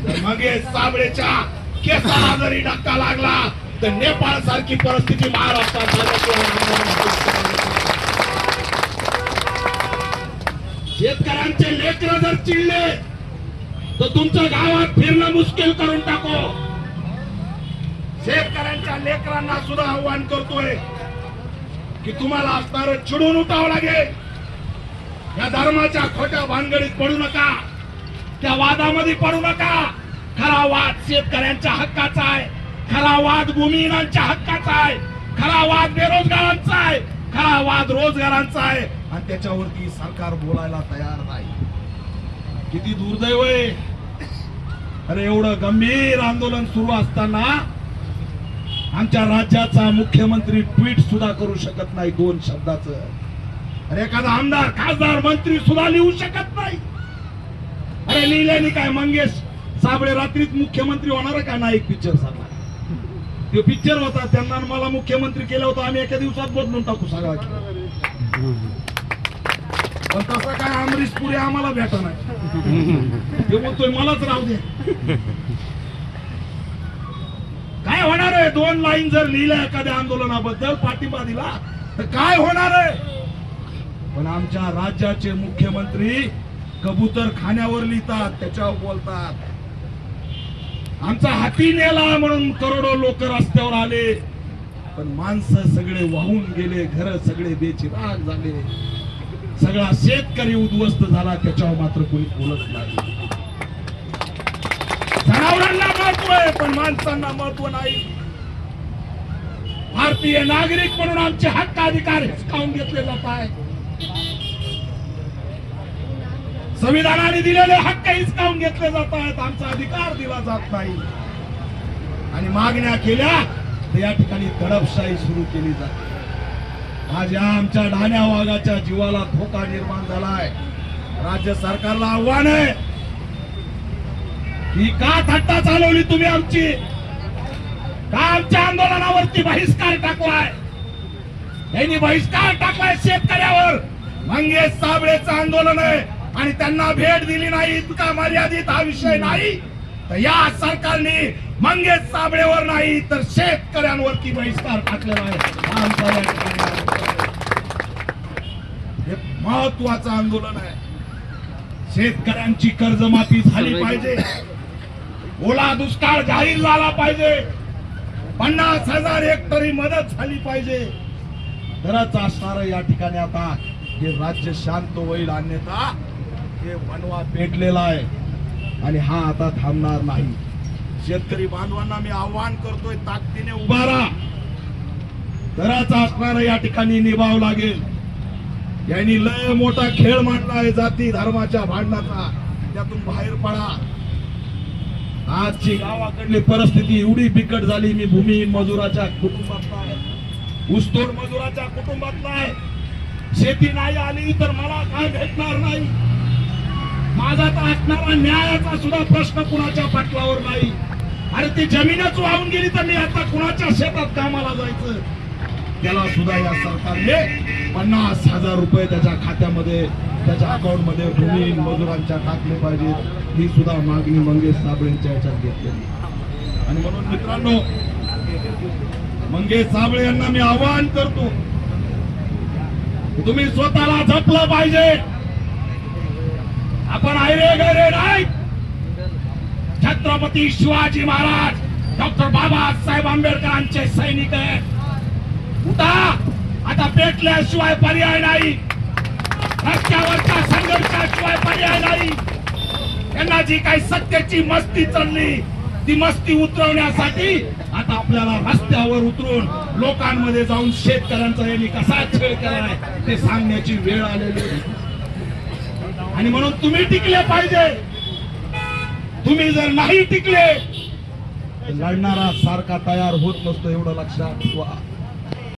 मग साबळेच्या केसाला जरी धक्का लागला तर नेपाळ सारखी परिस्थिती महाराष्ट्रात शेतकऱ्यांचे लेकर जर चिडले तर तुमच्या गावात फिरणं मुश्किल करून टाको. शेतकऱ्यांच्या लेकरांना सुद्धा आव्हान करतोय की तुम्हाला असणार चिडून उठावं लागेल. या धर्माच्या खोट्या भानगडीत पडू नका, त्या वादामध्ये पडू नका. खरा वाद शेतकऱ्यांच्या हक्काचा आहे, खरा वाद भूमिहीनांच्या हक्काचा आहे, खरा वाद बेरोजगारांचा आहे, खरा वाद रोजगारांचा आहे. आणि त्याच्यावरती सरकार बोलायला तयार नाही. किती दुर्दैव आहे. अरे एवढं गंभीर आंदोलन सुरू असताना आमच्या राज्याचा मुख्यमंत्री ट्विट सुद्धा करू शकत नाही 2 शब्दाचं. अरे एखादा आमदार खासदार मंत्री सुद्धा लिहू शकत नाही. अरे लिहिल्याने काय, मंगेश साबळे रात्रीत मुख्यमंत्री होणार का नाही? पिक्चर सारखा तो पिक्चर होता, त्यांना मला मुख्यमंत्री केलं होतं, आम्ही एका दिवसात बदलून टाकू सगळा. पण तसं काय अमरीश पुरी आम्हाला भेटा नाही. ते बोलतोय मलाच राहू दे. काय होणार आहे? 2 लाईन जर लिहिल्या एखाद्या आंदोलनाबद्दल पाठिंबा दिला तर काय होणार आहे? पण आमच्या राज्याचे मुख्यमंत्री कबूतर खाण्यावर लिहितात, त्याच्यावर बोलतात. आमचा हाती नेला म्हणून करोडो लोक रस्त्यावर आले, पण माणसं सगळे वाहून गेले, घर सगळे बेचिराग झाले, सगळा शेतकरी उद्ध्वस्त झाला, त्याच्यावर मात्र कोणी बोलत नाही. जनावरांना महत्व आहे पण माणसांना महत्व नाही. भारतीय नागरिक म्हणून आमचे हक्क अधिकार हिसकावून घेतले जात आहे. संविधानाने दिलेले हक्क हिसकावून घेतले जात आहेत, आमचा अधिकार दिला जात नाही. आणि मागण्या केल्या तर या ठिकाणी दडपशाही सुरू केली जाते. आज या आमच्या ढाण्या वाघाच्या जीवाला धोका निर्माण झालाय. राज्य सरकारला आव्हान आहे की का थट्टा चालवली तुम्ही आमची, का आमच्या आंदोलनावरती बहिष्कार टाकलाय? यांनी बहिष्कार टाकलाय शेतकऱ्यावर. मंगेश साबळेचं आंदोलन आहे आणि त्यांना भेट दिली नाही इतका मर्यादित हा विषय नाही. तर या सरकारने मंगेश साबळेवर नाही तर शेतकऱ्यांवरती बहिष्कार टाकलेला आहे. आमचा या ठिकाणी हे महत्वाचं आंदोलन आहे. शेतकऱ्यांची कर्जमाफी झाली पाहिजे, ओला दुष्काळ जाहीर झाला पाहिजे, 50,000 हेक्टरी मदत झाली पाहिजे. तरच असणार या ठिकाणी आता हे राज्य शांत होईल. अन्यथा हे वणवा पेटलेला आहे आणि हा आता थांबणार नाही. शेतकरी बांधवांना मी आव्हान करतोय, ताकदीने उभा राहा. तरच असणार या ठिकाणी निभाव लागेल. यांनी लय मोठा खेळ मांडलाय जाती धर्माच्या भांडणाचा, त्यातून बाहेर पडा. आजची गावाकडली परिस्थिती एवढी बिकट झाली. मी भूमिहीन मजुराच्या कुटुंबातला आहे, ऊसतोड मजुराच्या कुटुंबातला आहे. शेती नाही आली तर मला काय भेटणार नाही. माझा तर असणारा न्यायाचा सुद्धा प्रश्न कुणाच्या पाटलावर नाही. अरे ती जमीनच वाहून गेली तर मी आता कुणाच्या शेतात कामाला जायचं? त्याला सुद्धा या सरकारने 50,000 रुपये त्याच्या खात्यामध्ये, त्याच्या अकाउंट मध्ये भूमिहीन मजुरांच्या टाकले पाहिजेत. ही सुद्धा मागणी मंगेश साबळेंच्या याच्यात घेतलेली. आणि म्हणून मित्रांनो, मंगेश साबळे यांना मी आवाहन करतो, तुम्ही स्वतःला जपलं पाहिजे. आपण आयरे गैरे नाही. छत्रपती शिवाजी महाराज, डॉक्टर बाबासाहेब आंबेडकरांचे सैनिक आहेत. उठा, आता पेटल्याशिवाय पर्याय नाही, रस्त्यावरच्या संघर्षाशिवाय पर्याय नाही. त्यांना जी काही सत्तेची मस्ती चालली ती मस्ती उतरवण्यासाठी आता आपल्याला रस्त्यावर उतरून लोकांमध्ये जाऊन शेतकऱ्यांचा यांनी कसा छळ केलाय ते सांगण्याची वेळ आलेली. आणि म्हणून तुम्ही टिकले पाहिजे. तुम्ही जर नाही टिकले तर लढणारा सारखा तयार होत नसतो, एवढं लक्षात ठेवा.